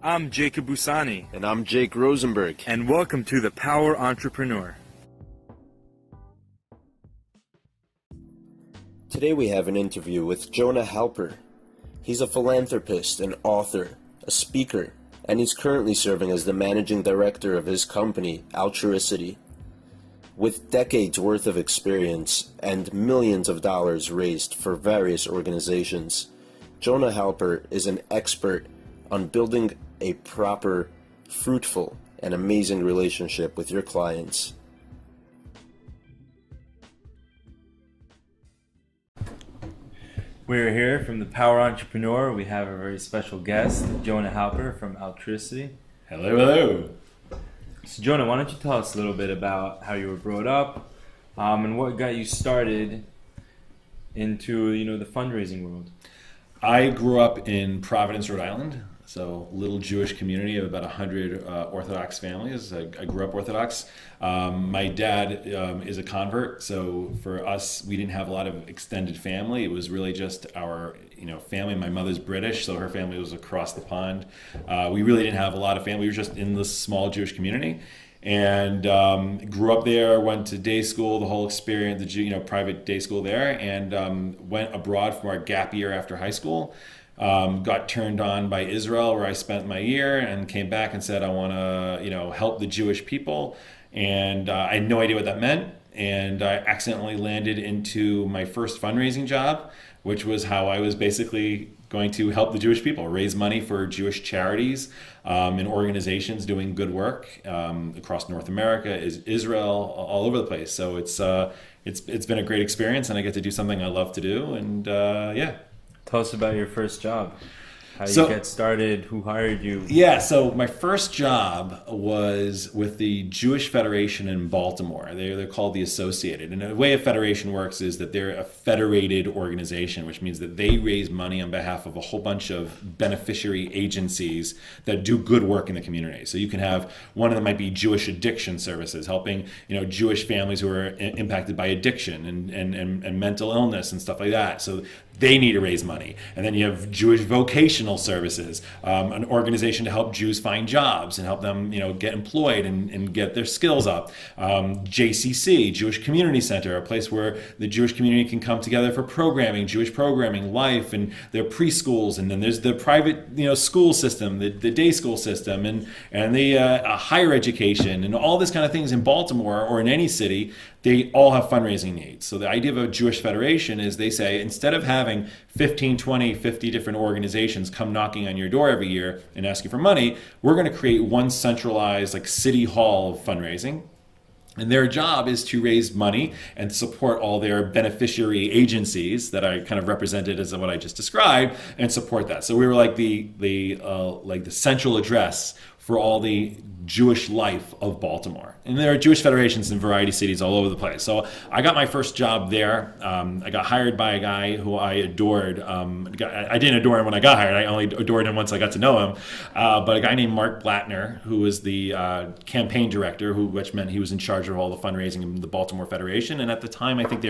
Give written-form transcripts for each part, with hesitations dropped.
I'm Jacob Busani. And I'm Jake Rosenberg. And welcome to The Power Entrepreneur. Today we have an interview with Jonah Halper. He's a philanthropist, an author, a speaker, and he's currently serving as the managing director of his company, ALTRUICITY. With decades worth of experience and millions of dollars raised for various organizations, Jonah Halper is an expert on building a proper, fruitful, and amazing relationship with your clients. We're here from The Power Entrepreneur. We have a very special guest, Jonah Halper from ALTRUICITY. Hello, hello. So Jonah, why don't you tell us a little bit about how you were brought up and what got you started into the fundraising world? I grew up in Providence, Rhode Island, so little Jewish community of about 100 Orthodox families. I grew up Orthodox. My dad is a convert, so for us, we didn't have a lot of extended family. It was really just our family. My mother's British, so her family was across the pond. We really didn't have a lot of family. We were just in this small Jewish community. And grew up there, went to day school, the whole experience, the private day school there, and went abroad for our gap year after high school. Got turned on by Israel, where I spent my year, and came back and said I want to help the Jewish people, and I had no idea what that meant, and I accidentally landed into my first fundraising job, which was how I was basically going to help the Jewish people, raise money for Jewish charities and organizations doing good work across North America, Israel, all over the place. So it's been a great experience, and I get to do something I love to do, and yeah. Tell us about your first job. How did you get started? Who hired you? Yeah, so my first job was with the Jewish Federation in Baltimore. They're called the Associated. And the way a federation works is that they're a federated organization, which means that they raise money on behalf of a whole bunch of beneficiary agencies that do good work in the community. So you can have, one of them might be Jewish Addiction Services, helping Jewish families who are impacted by addiction and mental illness and stuff like that. So they need to raise money. And then you have Jewish Vocational Services, an organization to help Jews find jobs and help them get employed and get their skills up. JCC, Jewish Community Center, a place where the Jewish community can come together for programming, Jewish programming, life, and their preschools. And then there's the private school system, the day school system, and the higher education, and all this kind of things in Baltimore or in any city. They all have fundraising needs. So the idea of a Jewish federation is, they say, instead of having 15, 20, 50 different organizations come knocking on your door every year and ask you for money, we're going to create one centralized city hall of fundraising. And their job is to raise money and support all their beneficiary agencies that I kind of represented as what I just described, and support that. So we were like the central address for all the Jewish life of Baltimore. And there are Jewish federations in variety cities all over the place. So I got my first job there. I got hired by a guy who I adored. I didn't adore him when I got hired. I only adored him once I got to know him. But a guy named Mark Blattner, who was the campaign director, which meant he was in charge of all the fundraising in the Baltimore Federation. And at the time, I think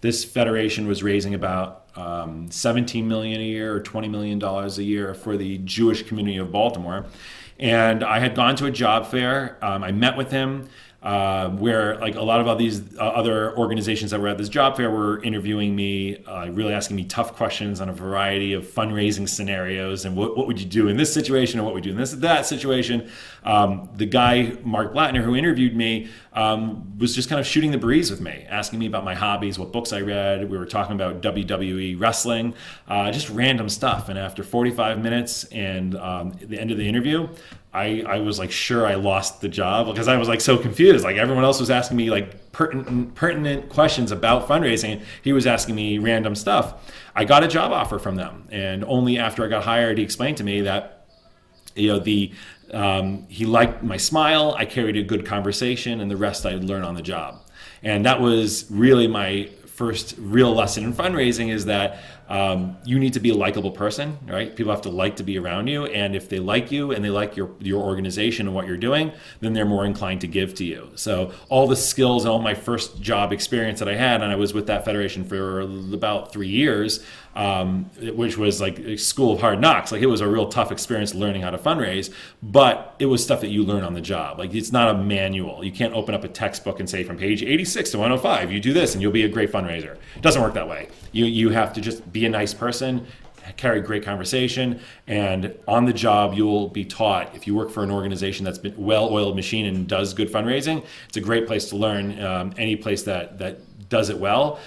this federation was raising about $17 million a year or $20 million a year for the Jewish community of Baltimore. And I had gone to a job fair. I met with him, where a lot of all these other organizations that were at this job fair were interviewing me, really asking me tough questions on a variety of fundraising scenarios, and what would you do in this situation, or what would you do in that situation. The guy, Mark Blattner, who interviewed me, was just kind of shooting the breeze with me, asking me about my hobbies, what books I read. We were talking about WWE wrestling, just random stuff. And after 45 minutes and the end of the interview, I was sure I lost the job, because I was so confused. Everyone else was asking me pertinent questions about fundraising. He was asking me random stuff. I got a job offer from them, and only after I got hired, he explained to me that he liked my smile, I carried a good conversation, and the rest I'd learn on the job. And that was really my first real lesson in fundraising, is that You need to be a likable person, right? People have to like to be around you. And if they like you and they like your organization and what you're doing, then they're more inclined to give to you. So all the skills, all my first job experience that I had, and I was with that federation for about 3 years, which was like a school of hard knocks. Like, it was a real tough experience learning how to fundraise, but it was stuff that you learn on the job. Like, it's not a manual. You can't open up a textbook and say from page 86 to 105, you do this and you'll be a great fundraiser. It doesn't work that way. You have to just be a nice person, carry great conversation, and on the job you'll be taught. If you work for an organization that's been well-oiled machine and does good fundraising, it's a great place to learn. Any place that does it well,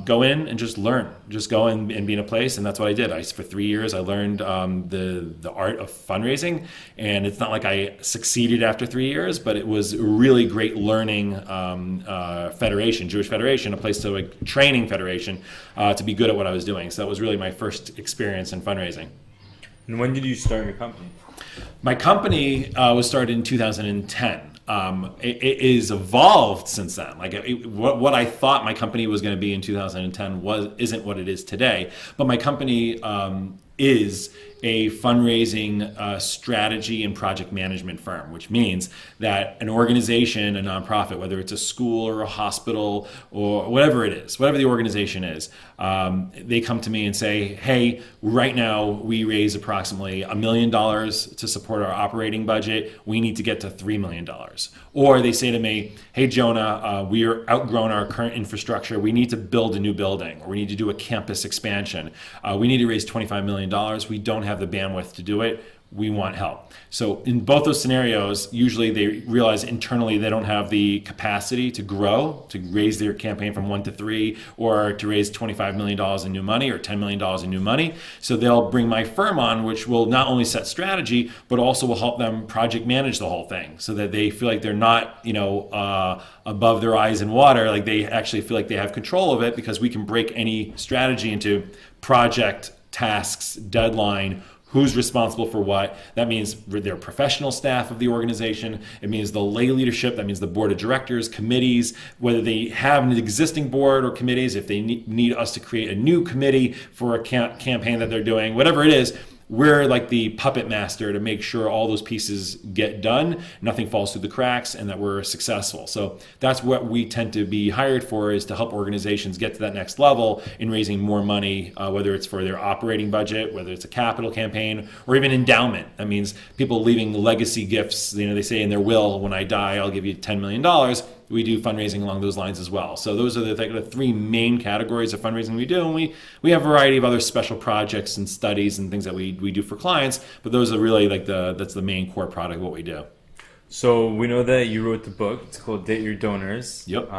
go in and just learn. Just go in and be in a place, and that's what I did. For 3 years, I learned the art of fundraising, and it's not like I succeeded after 3 years, but it was a really great learning federation, Jewish federation, a place to like training federation to be good at what I was doing. So that was really my first experience in fundraising. And when did you start your company? My company was started in 2010. It is evolved since then. Like, what I thought my company was going to be in 2010 isn't what it is today. But my company is a fundraising strategy and project management firm, which means that an organization, a nonprofit, whether it's a school or a hospital or whatever it is, whatever the organization is, they come to me and say, hey, right now we raise approximately $1 million to support our operating budget. We need to get to $3 million. Or they say to me, hey, Jonah, we are outgrown our current infrastructure. We need to build a new building, or we need to do a campus expansion. We need to raise $25 million. We don't have the bandwidth to do it. We want help. So in both those scenarios, usually they realize internally they don't have the capacity to grow, to raise their campaign from 1 to 3, or to raise $25 million in new money or $10 million in new money. So they'll bring my firm on, which will not only set strategy, but also will help them project manage the whole thing, so that they feel like they're not, above their eyes in water. Like, they actually feel like they have control of it, because we can break any strategy into project, tasks, deadline, who's responsible for what. That means their professional staff of the organization. It means the lay leadership. That means the board of directors, committees, whether they have an existing board or committees, if they need us to create a new committee for a campaign that they're doing, whatever it is. We're like the puppet master to make sure all those pieces get done, nothing falls through the cracks, and that we're successful. So that's what we tend to be hired for, is to help organizations get to that next level in raising more money, whether it's for their operating budget, whether it's a capital campaign, or even endowment. That means people leaving legacy gifts. They say in their will, when I die, I'll give you $10 million. We do fundraising along those lines as well. So those are the 3 main categories of fundraising we do. And we have a variety of other special projects and studies and things that we do for clients, but those are really that's the main core product of what we do. So we know that you wrote the book. It's called Date Your Donors. Yep.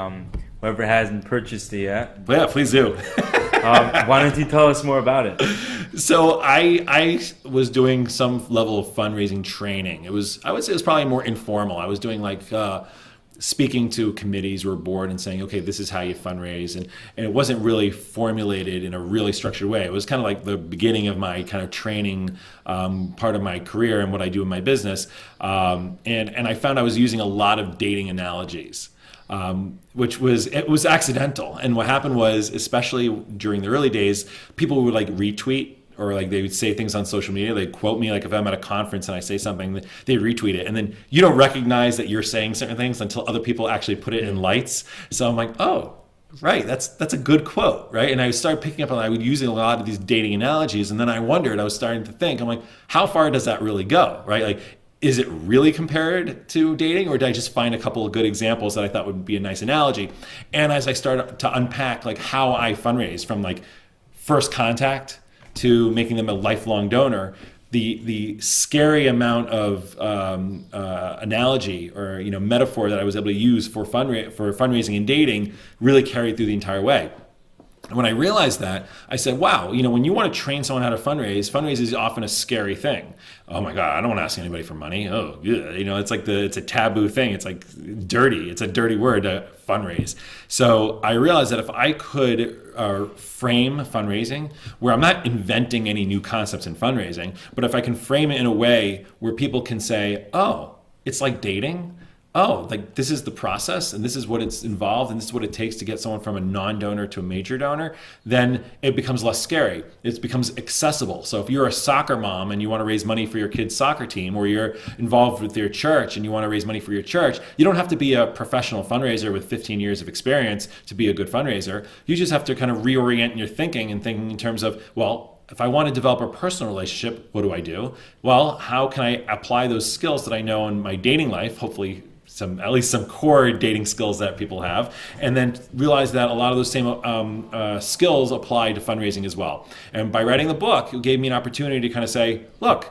Whoever hasn't purchased it yet. But yeah, please do. Why don't you tell us more about it? So I was doing some level of fundraising training. I would say it was probably more informal. I was doing speaking to committees or a board and saying, okay, this is how you fundraise. And it wasn't really formulated in a really structured way. It was kind of like the beginning of my kind of training part of my career and what I do in my business. And I found I was using a lot of dating analogies. Which was accidental. And what happened was, especially during the early days, people would retweet, or they would say things on social media. They'd quote me, if I'm at a conference and I say something, they retweet it. And then you don't recognize that you're saying certain things until other people actually put it in lights. So I'm like, oh, right, that's a good quote, right? And I started picking up on, I would using a lot of these dating analogies. And then I was starting to think, I'm like, how far does that really go, right? Is it really compared to dating, or did I just find a couple of good examples that I thought would be a nice analogy? And as I started to unpack how I fundraise from first contact to making them a lifelong donor, the scary amount of analogy or metaphor that I was able to use for fundraising and dating really carried through the entire way. And when I realized that, I said, wow, when you want to train someone how to fundraise is often a scary thing. Oh my God, I don't want to ask anybody for money. Oh, yeah. It's a taboo thing. It's dirty. It's a dirty word to fundraise. So I realized that if I could frame fundraising where I'm not inventing any new concepts in fundraising, but if I can frame it in a way where people can say, oh, it's like dating. oh, like this is the process and this is what it's involved and this is what it takes to get someone from a non-donor to a major donor, then it becomes less scary. It becomes accessible. So if you're a soccer mom and you want to raise money for your kid's soccer team, or you're involved with your church and you want to raise money for your church, you don't have to be a professional fundraiser with 15 years of experience to be a good fundraiser. You just have to kind of reorient your thinking and thinking in terms of, well, if I want to develop a personal relationship, what do I do? Well, how can I apply those skills that I know in my dating life, hopefully at least some core dating skills that people have, and then realize that a lot of those same skills apply to fundraising as well. And by writing the book, it gave me an opportunity to kind of say, look,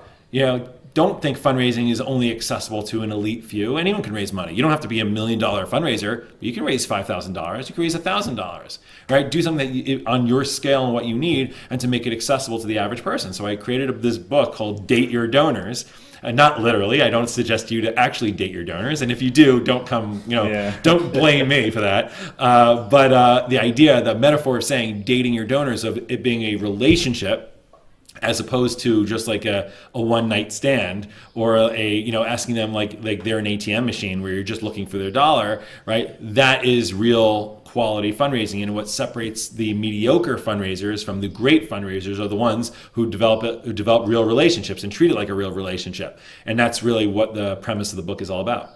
don't think fundraising is only accessible to an elite few. Anyone can raise money. You don't have to be $1 million fundraiser, but you can raise $5,000. You can raise $1,000, right? Do something on your scale and what you need, and to make it accessible to the average person. So I created this book called Date Your Donors. Not literally. I don't suggest you to actually date your donors. And if you do, don't come, don't blame me for that. But the idea, the metaphor of saying dating your donors, of it being a relationship, as opposed to just like a one night stand, or asking them like they're an ATM machine where you're just looking for their dollar, right? That is real quality fundraising. And what separates the mediocre fundraisers from the great fundraisers are the ones who develop real relationships and treat it like a real relationship. And that's really what the premise of the book is all about.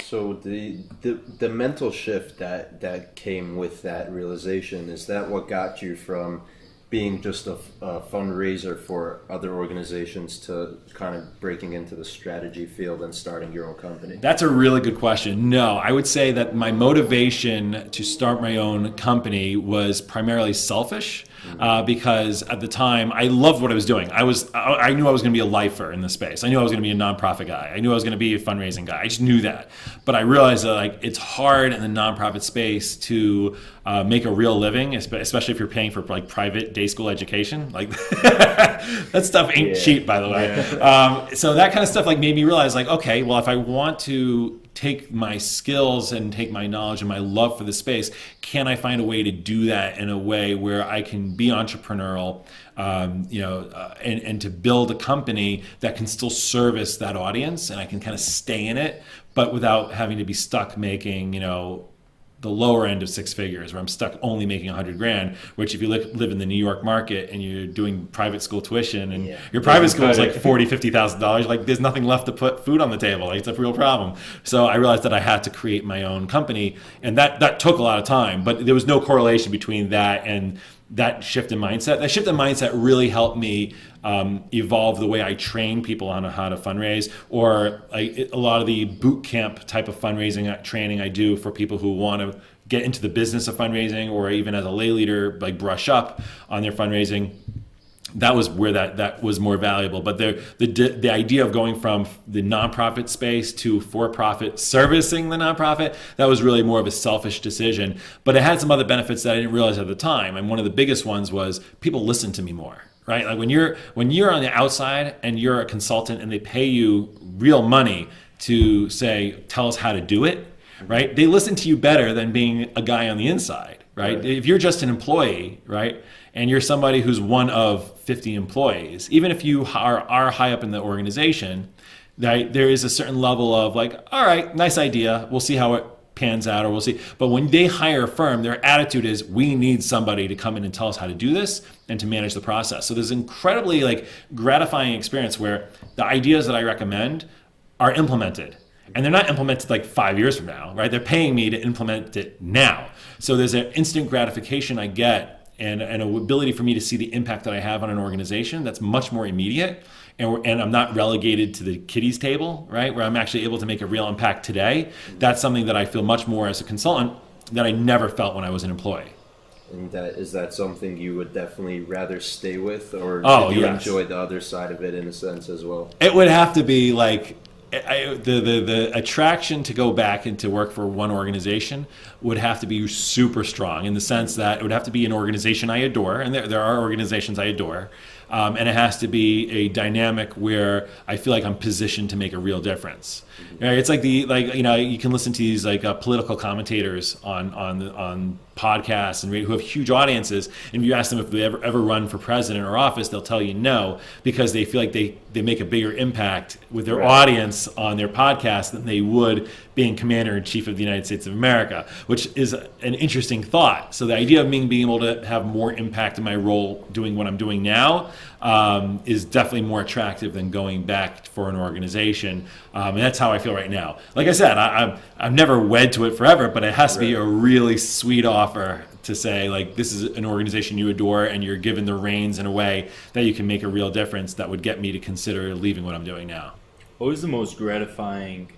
So the mental shift that came with that realization, is that what got you from being just a fundraiser for other organizations to kind of breaking into the strategy field and starting your own company? That's a really good question. No, I would say that my motivation to start my own company was primarily selfish. Because at the time I loved what I was doing. I knew I was going to be a lifer in this space. I knew I was going to be a nonprofit guy. I knew I was going to be a fundraising guy. I just knew that. But I realized that it's hard in the nonprofit space to make a real living, especially if you're paying for private day school education. That stuff ain't cheap, by the way. Yeah. So that kind of stuff made me realize okay, well, if I want to take my skills and take my knowledge and my love for the space, can I find a way to do that in a way where I can be entrepreneurial, and to build a company that can still service that audience, and I can kind of stay in it, but without having to be stuck making, the lower end of six figures, where I'm stuck only making $100,000, which if you live in the New York market and you're doing private school tuition and your private school is $40,000, $50,000, there's nothing left to put food on the table. It's a real problem. So I realized that I had to create my own company, and that took a lot of time, but there was no correlation between that and that shift in mindset. That shift in mindset really helped me evolve the way I train people on how to fundraise, or a lot of the boot camp type of fundraising training I do for people who want to get into the business of fundraising, or even as a lay leader, brush up on their fundraising. That was where that was more valuable. But the idea of going from the nonprofit space to for-profit servicing the nonprofit, that was really more of a selfish decision. But it had some other benefits that I didn't realize at the time. And one of the biggest ones was people listen to me more. Right? When you're on the outside and you're a consultant and they pay you real money to tell us how to do it, right? They listen to you better than being a guy on the inside, right? If you're just an employee, right, and you're somebody who's one of 50 employees, even if you are high up in the organization, there is a certain level of all right, nice idea, we'll see how it pans out, or we'll see. But when they hire a firm, their attitude is, we need somebody to come in and tell us how to do this and to manage the process. So there's incredibly gratifying experience where the ideas that I recommend are implemented. And they're not implemented 5 years from now, right? They're paying me to implement it now. So there's an instant gratification I get, and an ability for me to see the impact that I have on an organization that's much more immediate. And I'm not relegated to the kiddies table, right? Where I'm actually able to make a real impact today. That's something that I feel much more as a consultant that I never felt when I was an employee. And is that something you would definitely rather stay with, or did you enjoy the other side of it in a sense as well? It would have to be the attraction to go back and to work for one organization would have to be super strong, in the sense that it would have to be an organization I adore, and there are organizations I adore, and it has to be a dynamic where I feel like I'm positioned to make a real difference. Right? It's you can listen to these political commentators on podcasts and who have huge audiences, and if you ask them if they ever run for president or office, they'll tell you no, because they feel like they make a bigger impact with their Right. audience on their podcast than they would being commander-in-chief of the United States of America, which is an interesting thought. So the idea of me being able to have more impact in my role doing what I'm doing now is definitely more attractive than going back for an organization. And that's how I feel right now. Like I said, I'm never wed to it forever, but it has to be a really sweet offer to say, like, this is an organization you adore and you're given the reins in a way that you can make a real difference that would get me to consider leaving what I'm doing now. What was the most gratifying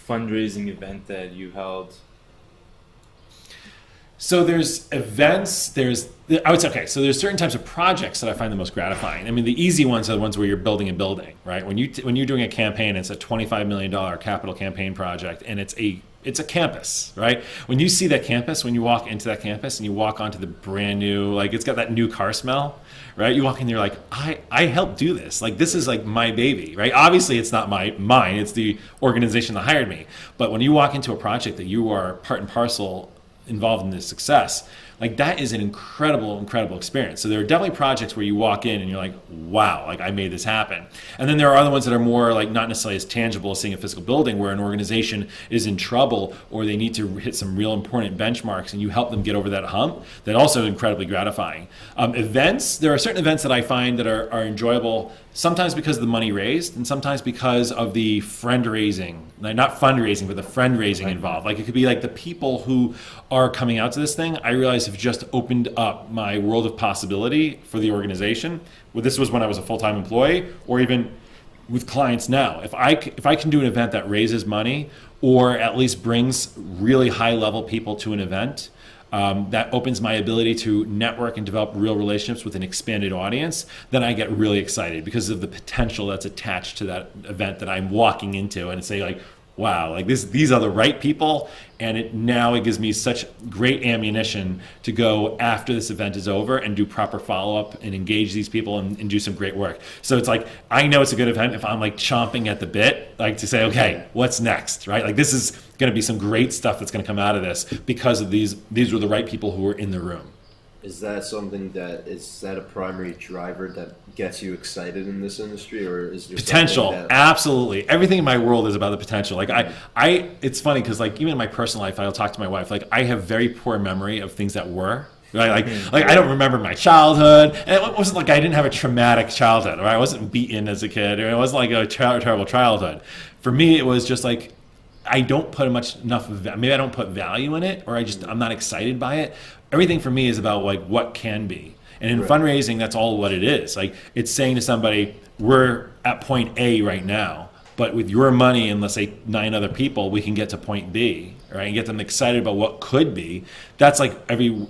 fundraising event that you held? So there's events, I would say, okay, so there's certain types of projects that I find the most gratifying. I mean, the easy ones are the ones where you're building a building, right? When you're doing a campaign, it's a $25 million capital campaign project, and it's a campus, right? When you see that campus, when you walk into that campus and you walk onto the brand new, like, it's got that new car smell, right? You walk in, you're like, I helped do this. Like, this is like my baby, right? Obviously, it's not mine. It's the organization that hired me. But when you walk into a project that you are part and parcel involved in the success, like, that is an incredible experience. So there are definitely projects where you walk in and you're like, wow, like, I made this happen. And then there are other ones that are more like not necessarily as tangible as seeing a physical building, where an organization is in trouble or they need to hit some real important benchmarks and you help them get over that hump. That also incredibly gratifying. Events, there are certain events that I find that are enjoyable, sometimes because of the money raised and sometimes because of the friend raising, like, not fundraising, but the friend raising involved. Like, it could be like the people who are coming out to this thing, I realize have just opened up my world of possibility for the organization. Well, this was when I was a full-time employee, or even with clients now. If I can do an event that raises money or at least brings really high-level people to an event, that opens my ability to network and develop real relationships with an expanded audience, then I get really excited because of the potential that's attached to that event that I'm walking into, and say, like, wow, like, these are the right people, and it gives me such great ammunition to go after this event is over and do proper follow-up and engage these people and do some great work. So it's like, I know it's a good event if I'm like chomping at the bit, like, to say, okay, what's next, right? Like, this is going to be some great stuff that's going to come out of this because of these were the right people who were in the room. Is that something is that a primary driver that gets you excited in this industry, or is there potential? Absolutely. Everything in my world is about the potential. Like, it's funny because, like, even in my personal life, I'll talk to my wife. Like, I have very poor memory of things that were. Right? Like I don't remember my childhood, and it wasn't like I didn't have a traumatic childhood, or I wasn't beaten as a kid, or it wasn't like a terrible childhood. For me, it was just like, I don't put maybe I don't put value in it, or I'm not excited by it. Everything for me is about, like, what can be. And in fundraising, that's all what it is. Like, it's saying to somebody, we're at point A right now, but with your money and, let's say, 9 other people, we can get to point B, right? And get them excited about what could be. That's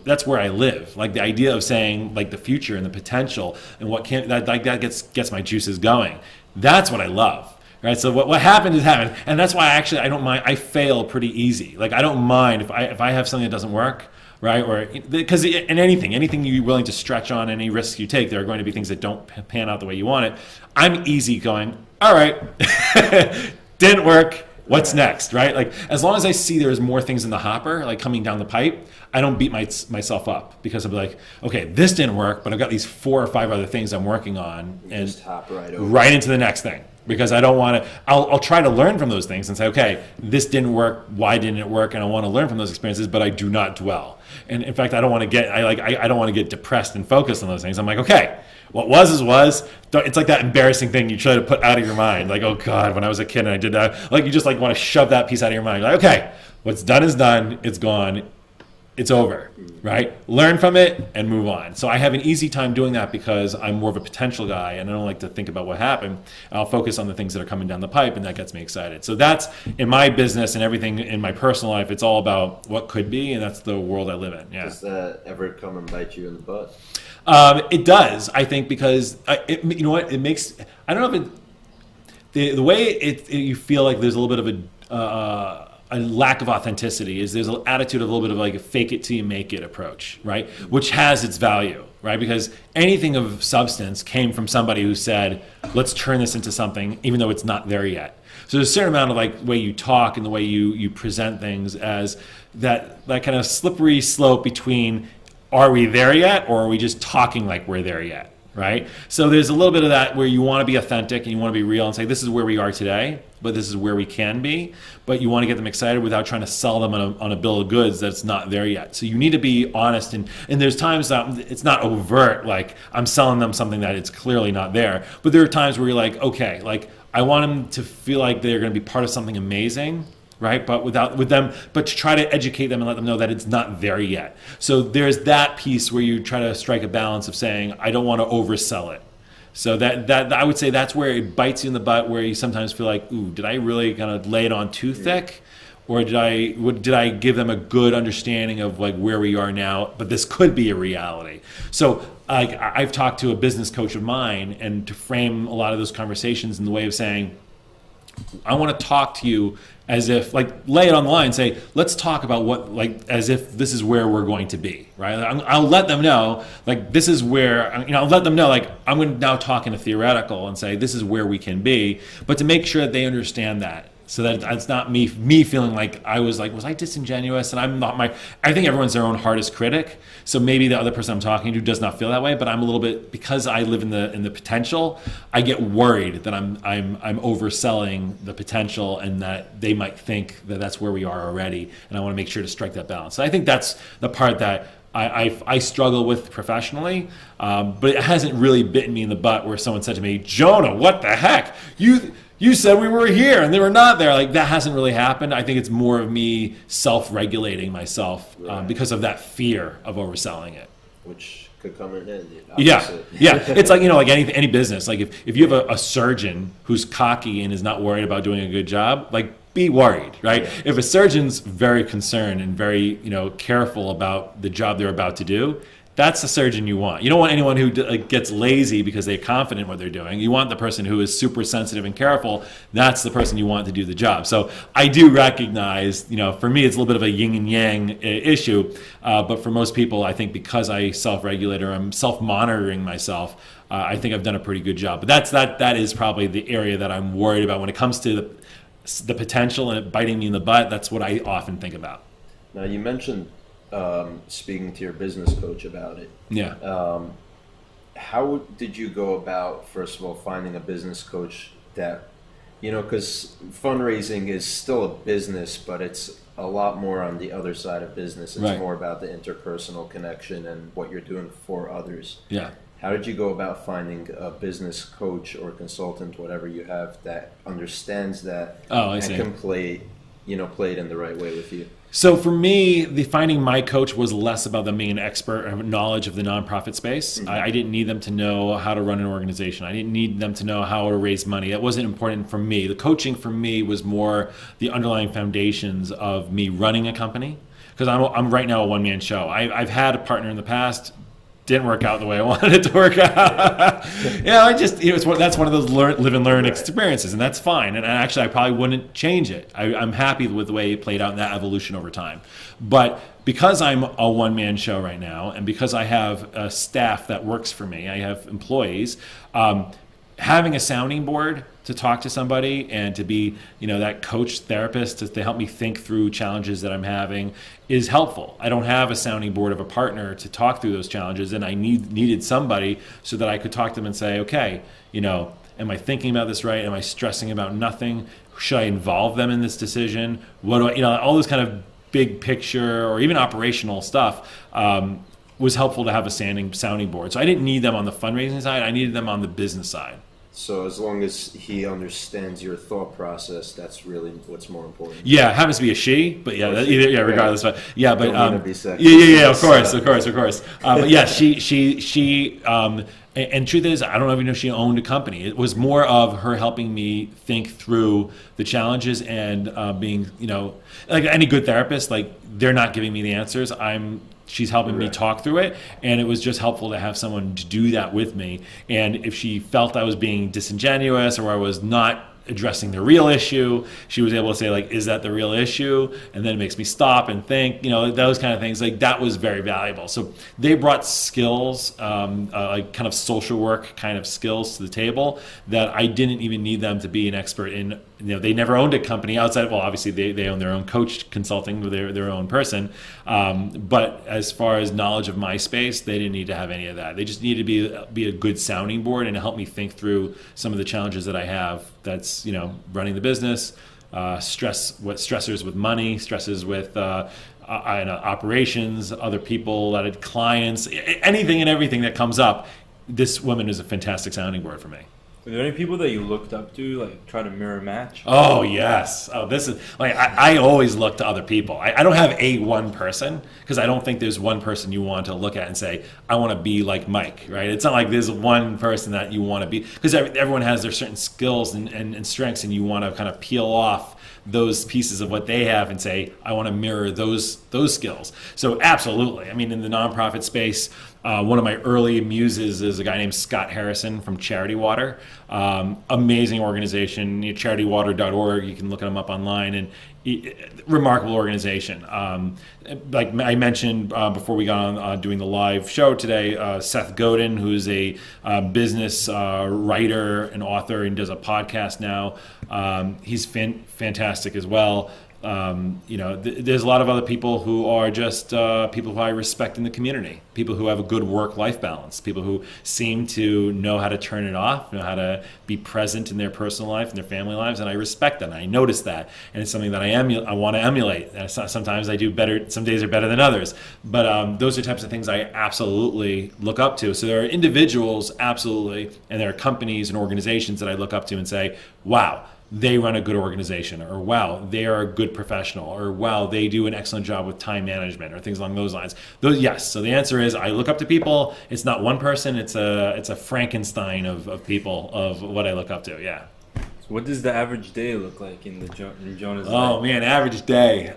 that's where I live. Like, the idea of saying, like, the future and the potential and what can, that gets my juices going. That's what I love. Right, so what happened is happened, and that's why I don't mind. I fail pretty easy. Like, I don't mind if I have something that doesn't work, right? Or because in anything you're willing to stretch on, any risks you take, there are going to be things that don't pan out the way you want it. I'm easy going, all right, didn't work. What's next, right? Like, as long as I see there's more things in the hopper, like, coming down the pipe, I don't beat myself up, because I'm like, okay, this didn't work, but I've got these 4 or 5 other things I'm working on, and just hop right into the next thing. Because I don't want to, I'll try to learn from those things and say, okay, this didn't work, why didn't it work? And I want to learn from those experiences, but I do not dwell. And in fact, I don't want to get depressed and focused on those things. I'm like, okay, what was is was. It's like that embarrassing thing you try to put out of your mind. Like, oh God, when I was a kid and I did that. Like, you just like want to shove that piece out of your mind. Like, okay, what's done is done. It's gone. It's over, right? Learn from it and move on. So I have an easy time doing that because I'm more of a potential guy and I don't like to think about what happened. I'll focus on the things that are coming down the pipe, and that gets me excited. So that's, in my business and everything in my personal life, it's all about what could be, and that's the world I live in. Yeah. Does that ever come and bite you in the butt? It does, I think, because you know what? It makes, I don't know if the way you feel like there's a little bit of a lack of authenticity is there's an attitude of a little bit of like a fake it till you make it approach, right? Which has its value, right? Because anything of substance came from somebody who said, let's turn this into something, even though it's not there yet. So there's a certain amount of like way you talk and the way you present things as that kind of slippery slope between, are we there yet, or are we just talking like we're there yet? right? So there's a little bit of that where you want to be authentic and you want to be real and say, this is where we are today, but this is where we can be. But you want to get them excited without trying to sell them on a bill of goods that's not there yet. So you need to be honest. And there's times that it's not overt, like I'm selling them something that it's clearly not there. But there are times where you're like, okay, like I want them to feel like they're going to be part of something amazing, right? But but to try to educate them and let them know that it's not there yet. So there's that piece where you try to strike a balance of saying, I don't want to oversell it. So that I would say that's where it bites you in the butt, where you sometimes feel like, ooh, did I really kind of lay it on too thick? Or did I give them a good understanding of like where we are now, but this could be a reality. So I've talked to a business coach of mine, and to frame a lot of those conversations in the way of saying, I want to talk to you as if, like, lay it on the line, say, let's talk about what, like, as if this is where we're going to be, right? I'll let them know, like, this is where, I'll let them know, like, I'm going to now talk in a theoretical and say, this is where we can be, but to make sure that they understand that. So that it's not me feeling like was I disingenuous? And I'm not I think everyone's their own hardest critic. So maybe the other person I'm talking to does not feel that way, but I'm a little bit, because I live in the potential, I get worried that I'm overselling the potential and that they might think that that's where we are already. And I want to make sure to strike that balance. So I think that's the part that I struggle with professionally, but it hasn't really bitten me in the butt where someone said to me, Jonah, what the heck? You said we were here and they were not there. Like, that hasn't really happened. I think it's more of me self-regulating myself because of that fear of overselling it. Which could come in handy. Yeah. It's like, like any business. Like if you have a surgeon who's cocky and is not worried about doing a good job, like, be worried, right? Yeah. If a surgeon's very concerned and very, careful about the job they're about to do, that's the surgeon you want. You don't want anyone who gets lazy because they're confident in what they're doing. You want the person who is super sensitive and careful. That's the person you want to do the job. So I do recognize, for me, it's a little bit of a yin and yang issue. But for most people, I think because I self-regulate or I'm self-monitoring myself, I think I've done a pretty good job. But that is probably the area that I'm worried about when it comes to the potential and it biting me in the butt. That's what I often think about. Now, you mentioned speaking to your business coach about it. Yeah. How did you go about, first of all, finding a business coach that, because fundraising is still a business, but it's a lot more on the other side of business. It's more about the interpersonal connection and what you're doing for others. Yeah. How did you go about finding a business coach or consultant, whatever you have, that understands that and can play it in the right way with you? So for me, finding my coach was less about them being an expert or knowledge of the nonprofit space. Mm-hmm. I didn't need them to know how to run an organization. I didn't need them to know how to raise money. That wasn't important for me. The coaching for me was more the underlying foundations of me running a company, because I'm right now a one-man show. I've had a partner in the past. Didn't work out the way I wanted it to work out. That's one of those live and learn experiences, and that's fine. And actually, I probably wouldn't change it. I'm happy with the way it played out in that evolution over time. But because I'm a one-man show right now, and because I have a staff that works for me, I have employees, having a sounding board to talk to somebody and to be, that coach therapist to help me think through challenges that I'm having is helpful. I don't have a sounding board of a partner to talk through those challenges, and I needed somebody so that I could talk to them and say, okay, am I thinking about this right? Am I stressing about nothing? Should I involve them in this decision? What do I, all those kind of big picture or even operational stuff was helpful to have a sounding board. So I didn't need them on the fundraising side. I needed them on the business side. So as long as he understands your thought process, that's really what's more important. Yeah, it happens to be a she, but regardless. But yeah, but of course. But yeah, she and truth is, I don't even know if she owned a company. It was more of her helping me think through the challenges and being, like any good therapist, like they're not giving me the answers. She's helping me talk through it, and it was just helpful to have someone to do that with me. And if she felt I was being disingenuous or I was not addressing the real issue. She was able to say, like, is that the real issue? And then it makes me stop and think, those kind of things. Like, that was very valuable. So they brought skills, like kind of social work kind of skills to the table that I didn't even need them to be an expert in. They never owned a company outside of, well, obviously they own their own coach consulting with their own person. But as far as knowledge of my space, they didn't need to have any of that. They just needed to be a good sounding board and help me think through some of the challenges that I have. That's, running the business, stressors with money, stresses with operations, other people, clients, anything and everything that comes up. This woman is a fantastic sounding board for me. Were there any people that you looked up to, like try to mirror match? Oh, yes. Oh, this is like I always look to other people. I don't have one person, because I don't think there's one person you want to look at and say, I want to be like Mike, right? It's not like there's one person that you want to be, because everyone has their certain skills and strengths, and you want to kind of peel off those pieces of what they have and say, I want to mirror those skills. So absolutely. I mean, in the nonprofit space, one of my early muses is a guy named Scott Harrison from Charity Water. Amazing organization, charitywater.org. You can look them up online, and remarkable organization. Like I mentioned before we got on doing the live show today, Seth Godin, who's a business writer and author and does a podcast now. He's fantastic as well. There's a lot of other people who are just people who I respect in the community, people who have a good work-life balance, people who seem to know how to turn it off, know how to be present in their personal life and their family lives, and I respect that, and I notice that, and it's something that I want to emulate. Sometimes I do better, some days are better than others, but those are types of things I absolutely look up to. So there are individuals, absolutely, and there are companies and organizations that I look up to and say, wow, they run a good organization, or wow, they are a good professional, or wow, they do an excellent job with time management, or things along those lines. Yes. So the answer is, I look up to people. It's not one person. It's a Frankenstein of people of what I look up to. Yeah. So what does the average day look like in Jonah's life? Oh man, average day.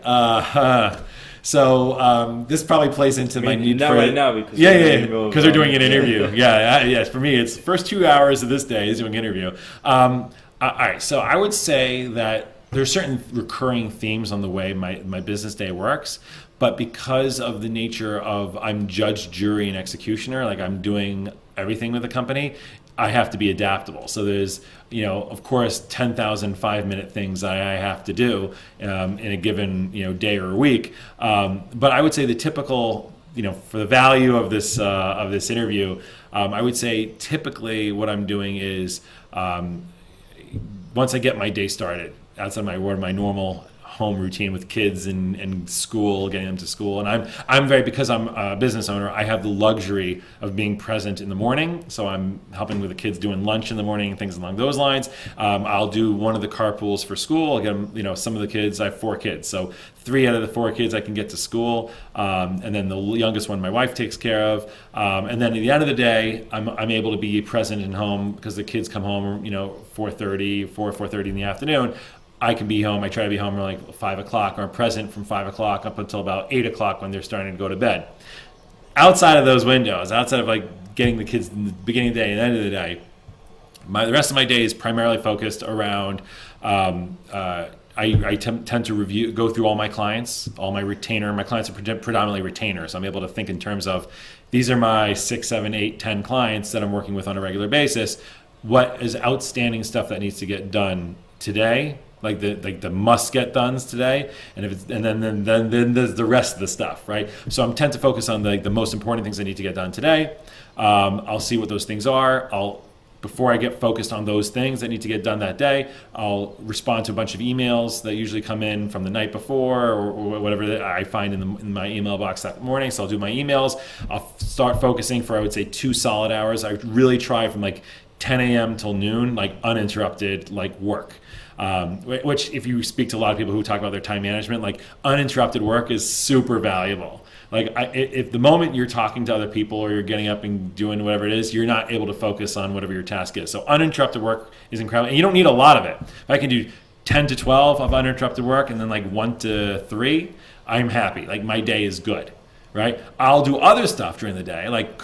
So this probably plays into my need for right now because because we're doing an interview. Yes. For me, it's the first 2 hours of this day is doing an interview. All right, so I would say that there's certain recurring themes on the way my business day works, but because of the nature of I'm judge, jury, and executioner, like I'm doing everything with the company, I have to be adaptable. So there's, of course, 10,000 5-minute things that I have to do in a given, day or week. But I would say the typical, for the value of this interview, I would say typically what I'm doing is, once I get my day started, outside my normal home routine with kids and school, getting them to school, and because I'm a business owner, I have the luxury of being present in the morning. So I'm helping with the kids doing lunch in the morning and things along those lines. I'll do one of the carpools for school. I'll get them, some of the kids. I have 4 kids, so 3 out of the 4 kids I can get to school, and then the youngest one my wife takes care of. And then at the end of the day, I'm able to be present in home because the kids come home, 4:30 in the afternoon. I can be home. I try to be home around like 5 o'clock, or present from 5 o'clock up until about 8 o'clock when they're starting to go to bed. Outside of those windows, outside of like getting the kids in the beginning of the day and the end of the day, the rest of my day is primarily focused around. I tend to go through all my clients, my clients are predominantly retainers. So I'm able to think in terms of, these are my 6, 7, 8, 10 clients that I'm working with on a regular basis. What is outstanding stuff that needs to get done today? Like the must get dones today, and then there's the rest of the stuff, right? So I tend to focus on the most important things that need to get done today. I'll see what those things are. Before I get focused on those things that need to get done that day, I'll respond to a bunch of emails that usually come in from the night before, or whatever that I find in my email box that morning. So I'll do my emails. I'll start focusing for, I would say, 2 solid hours. I really try from like 10 a.m. till noon, like uninterrupted, like work. Which, if you speak to a lot of people who talk about their time management, like uninterrupted work is super valuable. Like if the moment you're talking to other people or you're getting up and doing whatever it is, you're not able to focus on whatever your task is. So uninterrupted work is incredible, and you don't need a lot of it. If I can do 10 to 12 of uninterrupted work and then like 1 to 3, I'm happy. Like my day is good, right? I'll do other stuff during the day, like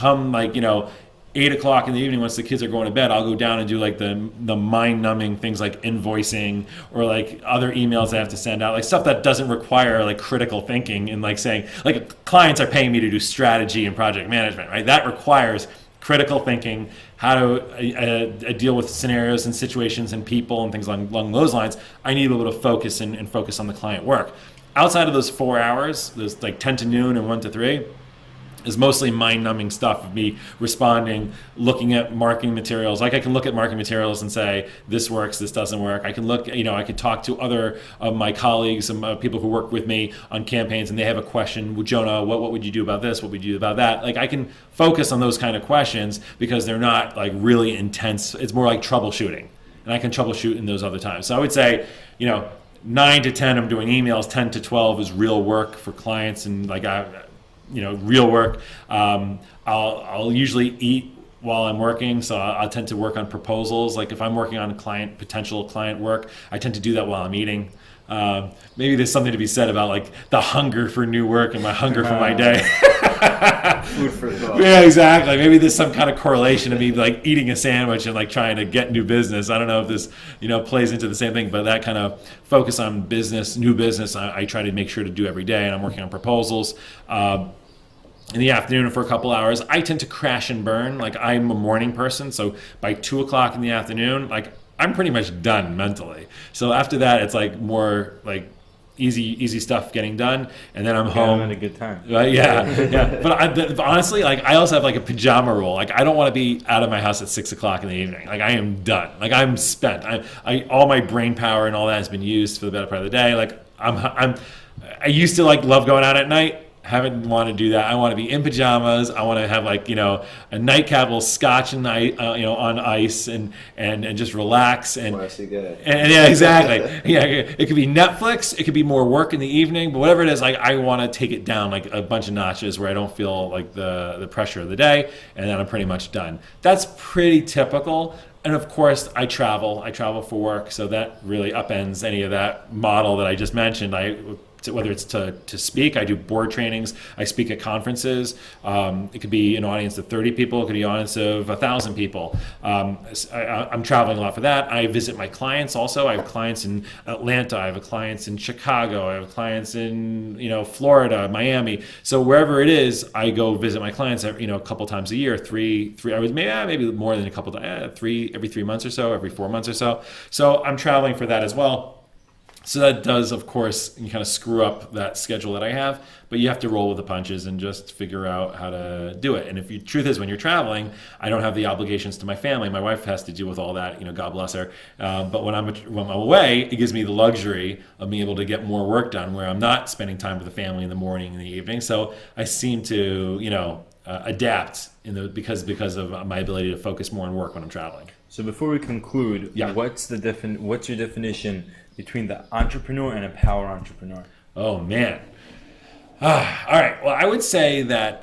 8 o'clock in the evening, once the kids are going to bed, I'll go down and do like the mind-numbing things like invoicing or like other emails I have to send out, like stuff that doesn't require like critical thinking and like saying, like clients are paying me to do strategy and project management, right? That requires critical thinking, how to deal with scenarios and situations and people and things along those lines. I need to be able to focus and focus on the client work. Outside of those 4 hours, those like 10 to noon and 1 to 3, is mostly mind-numbing stuff of me responding, looking at marketing materials. Like I can look at marketing materials and say, this works, this doesn't work. I can look, I could talk to other of my colleagues, some people who work with me on campaigns, and they have a question, well, Jonah, what would you do about this? What would you do about that? Like I can focus on those kind of questions because they're not like really intense. It's more like troubleshooting, and I can troubleshoot in those other times. So I would say, 9 to 10, I'm doing emails. 10 to 12 is real work for clients, and like real work. I'll usually eat while I'm working, so I tend to work on proposals. Like if I'm working on potential client work, I tend to do that while I'm eating. Maybe there's something to be said about like the hunger for new work and my hunger for my day. Food for thought. Yeah, exactly. Maybe there's some kind of correlation to me like eating a sandwich and like trying to get new business. I don't know if this, plays into the same thing, but that kind of focus on business, new business, I try to make sure to do every day, and I'm working on proposals. In the afternoon for a couple hours, I tend to crash and burn. Like I'm a morning person, so by 2 o'clock in the afternoon, like I'm pretty much done mentally. So after that, it's like more like easy stuff getting done, and then I'm home. I'm having a good time. Right? Yeah. But honestly, like I also have like a pajama rule. Like I don't want to be out of my house at 6 o'clock in the evening. Like I am done. Like I'm spent. I all my brain power and all that has been used for the better part of the day. Like I used to like love going out at night. Haven't want to do that. I want to be in pajamas. I want to have like a nightcap, a little scotch and on ice and just relax and yeah, exactly. Yeah, it could be Netflix. It could be more work in the evening, but whatever it is, like I want to take it down like a bunch of notches where I don't feel like the pressure of the day, and then I'm pretty much done. That's pretty typical. And of course, I travel for work, so that really upends any of that model that I just mentioned. Whether it's to speak, I do board trainings, I speak at conferences. It could be an audience of 30 people, it could be an audience of 1,000 people. I'm traveling a lot for that. I visit my clients also. I have clients in Atlanta, I have clients in Chicago, I have clients in Florida, Miami. So wherever it is, I go visit my clients a couple times a year, three hours, maybe more than a couple, every 3 months or so, every 4 months or so. So I'm traveling for that as well. So that does, of course, kind of screw up that schedule that I have, but you have to roll with the punches and just figure out how to do it. And truth is, when you're traveling, I don't have the obligations to my family. My wife has to deal with all that, God bless her. But when I'm away, it gives me the luxury of being able to get more work done where I'm not spending time with the family in the morning and the evening. So I seem to, adapt because of my ability to focus more on work when I'm traveling. So before we conclude, what's your definition between the entrepreneur and a power entrepreneur? Oh, man. All right. Well, I would say that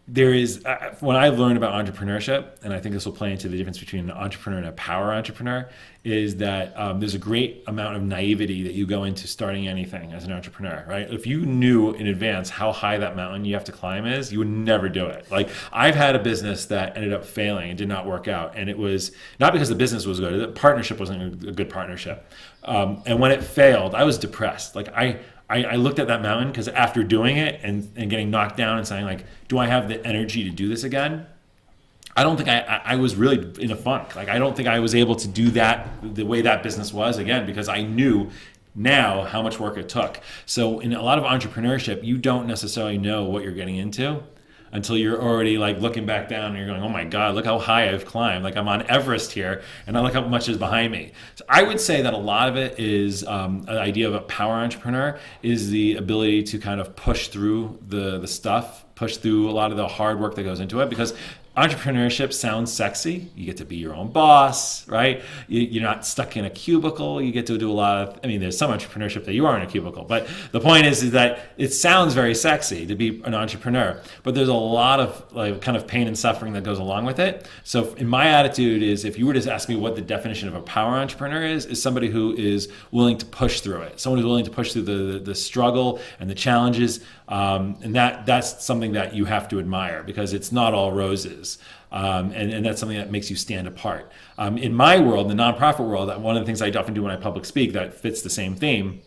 there is, when I learned about entrepreneurship, and I think this will play into the difference between an entrepreneur and a power entrepreneur, is that there's a great amount of naivety that you go into starting anything as an entrepreneur, right? If you knew in advance how high that mountain you have to climb is, you would never do it. Like I've had a business that ended up failing and did not work out. And it was not because the business was good, the partnership wasn't a good partnership. And when it failed, I was depressed. Like I looked at that mountain because after doing it and getting knocked down and saying like, do I have the energy to do this again? I don't think I was really in a funk. Like I don't think I was able to do that the way that business was again, because I knew now how much work it took. So in a lot of entrepreneurship, you don't necessarily know what you're getting into until you're already like looking back down and you're going, oh my God, look how high I've climbed. Like I'm on Everest here and I look how much is behind me. So I would say that a lot of it is an idea of a power entrepreneur is the ability to kind of push through the stuff, push through a lot of the hard work that goes into it, because Entrepreneurship sounds sexy. You get to be your own boss, right? You're not stuck in a cubicle. You get to do a lot of, I mean, there's some entrepreneurship that you are in a cubicle, but the point is that it sounds very sexy to be an entrepreneur, but there's a lot of like kind of pain and suffering that goes along with it. So in my attitude is, if you were to ask me what the definition of a power entrepreneur is somebody who is willing to push through it. Someone who's willing to push through the struggle and the challenges. And that's something that you have to admire, because it's not all roses. And that's something that makes you stand apart. In my world, the nonprofit world, one of the things I often do when I public speak that fits the same theme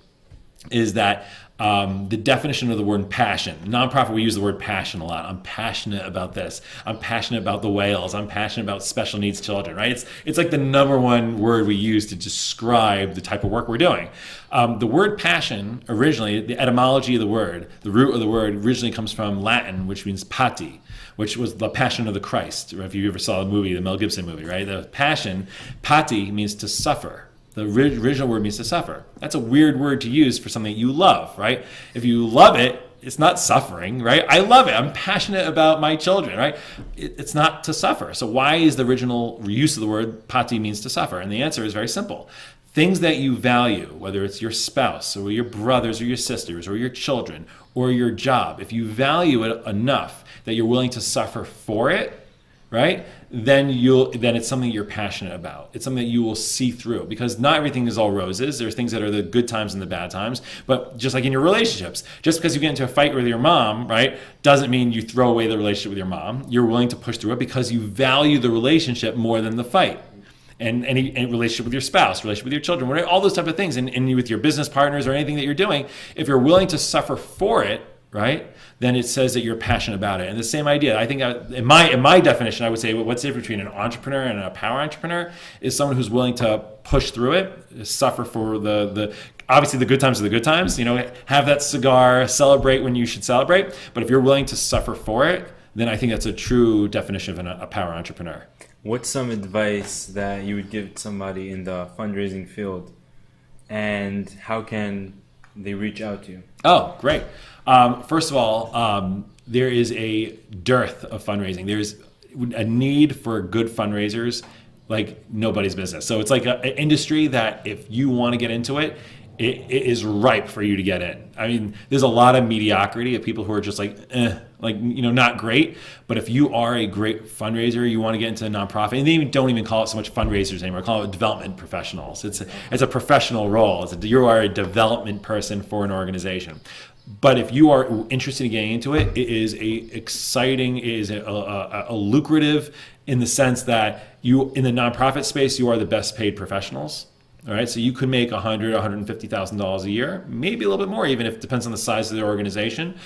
is that the definition of the word passion. Nonprofit, we use the word passion a lot. I'm passionate about this. I'm passionate about the whales. I'm passionate about special needs children, right? It's like the number one word we use to describe the type of work we're doing. The word passion, originally, the etymology of the word, the root of the word originally comes from Latin, which means pati, which was the Passion of the Christ. If you ever saw the movie, the Mel Gibson movie, right? The passion, pati, means to suffer. The original word means to suffer. That's a weird word to use for something you love, right? If you love it, it's not suffering, right? I love it. I'm passionate about my children, right? It's not to suffer. So why is the original use of the word pati means to suffer? And the answer is very simple. Things that you value, whether it's your spouse or your brothers or your sisters or your children or your job, if you value it enough that you're willing to suffer for it, right? Then it's something you're passionate about. It's something that you will see through, because not everything is all roses. There's things that are the good times and the bad times. But just like in your relationships, just because you get into a fight with your mom, right, doesn't mean you throw away the relationship with your mom. You're willing to push through it because you value the relationship more than the fight. And any relationship with your spouse, relationship with your children, whatever, all those type of things, and with your business partners or anything that you're doing, if you're willing to suffer for it, right, then it says that you're passionate about it. And the same idea, I think in my definition, I would say what's the difference between an entrepreneur and a power entrepreneur is someone who's willing to push through it, suffer for the obviously the good times are the good times, have that cigar, celebrate when you should celebrate. But if you're willing to suffer for it, then I think that's a true definition of a power entrepreneur. What's some advice that you would give somebody in the fundraising field, and how can they reach out to you? Oh, great. First of all, there is a dearth of fundraising. There's a need for good fundraisers like nobody's business. So it's like an industry that if you want to get into it, it is ripe for you to get in. I mean, there's a lot of mediocrity of people who are just not great. But if you are a great fundraiser, you want to get into a nonprofit, and they don't even call it so much fundraisers anymore. Call it development professionals. It's a professional role. You are a development person for an organization. But if you are interested in getting into it, it is a lucrative, in the sense that you, in the nonprofit space, you are the best paid professionals. All right, so you could make $100,000, $150,000 a year, maybe a little bit more, even if it depends on the size of the organization.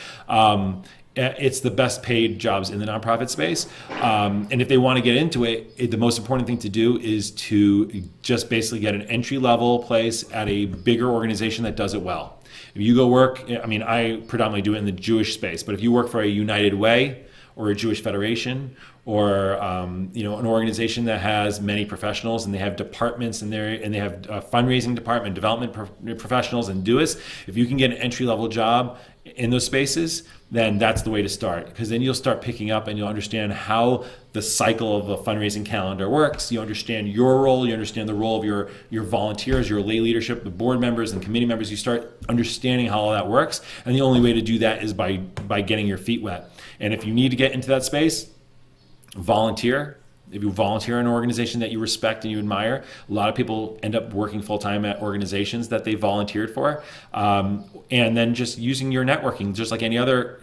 It's the best paid jobs in the nonprofit space. And if they want to get into it, the most important thing to do is to just basically get an entry level place at a bigger organization that does it well. If you go work, I predominantly do it in the Jewish space, but if you work for a United Way or a Jewish Federation, or an organization that has many professionals, and they have departments and they have a fundraising department, development professionals, and doers. If you can get an entry-level job in those spaces, then that's the way to start, because then you'll start picking up and you'll understand how the cycle of a fundraising calendar works. You understand your role, you understand the role of your volunteers, your lay leadership, the board members and committee members. You start understanding how all that works, and the only way to do that is by getting your feet wet. And if you need to get into that space, volunteer. If you volunteer in an organization that you respect and you admire, a lot of people end up working full-time at organizations that they volunteered for. And then just using your networking, just like any other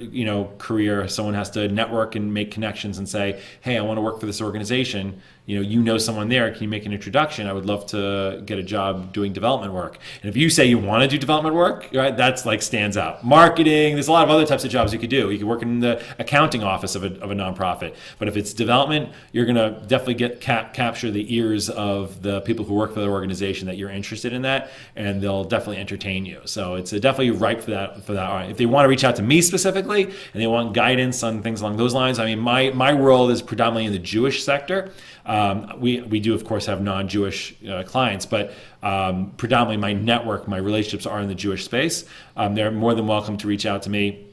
career, someone has to network and make connections and say, hey, I want to work for this organization. You know someone there. Can you make an introduction? I would love to get a job doing development work. And if you say you want to do development work, right, that's like stands out. Marketing, there's a lot of other types of jobs you could do. You could work in the accounting office of a nonprofit. But if it's development, you're going to definitely capture the ears of the people who work for the organization that you're interested in that, and they'll definitely entertain you. So it's definitely ripe for that. All right. If they want to reach out to me specifically and they want guidance on things along those lines, my world is predominantly in the Jewish sector. We do, of course, have non-Jewish clients, but predominantly my network, my relationships are in the Jewish space. They're more than welcome to reach out to me.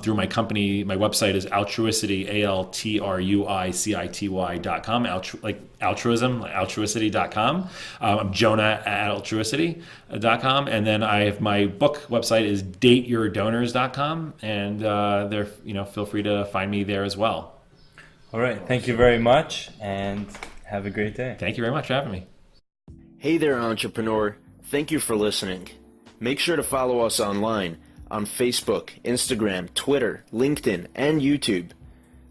through my company. My website is ALTRUICITY, ALTRUICITY.com, like altruism, altruicity.com. I'm Jonah at altruicity.com. And then my book website is dateyourdonors.com. And there, feel free to find me there as well. All right. Thank you very much, and have a great day. Thank you very much for having me. Hey there, entrepreneur. Thank you for listening. Make sure to follow us online on Facebook, Instagram, Twitter, LinkedIn, and YouTube.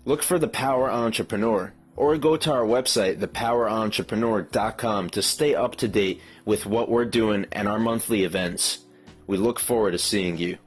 Look for The Power Entrepreneur, or go to our website, thepowerentrepreneur.com, to stay up to date with what we're doing and our monthly events. We look forward to seeing you.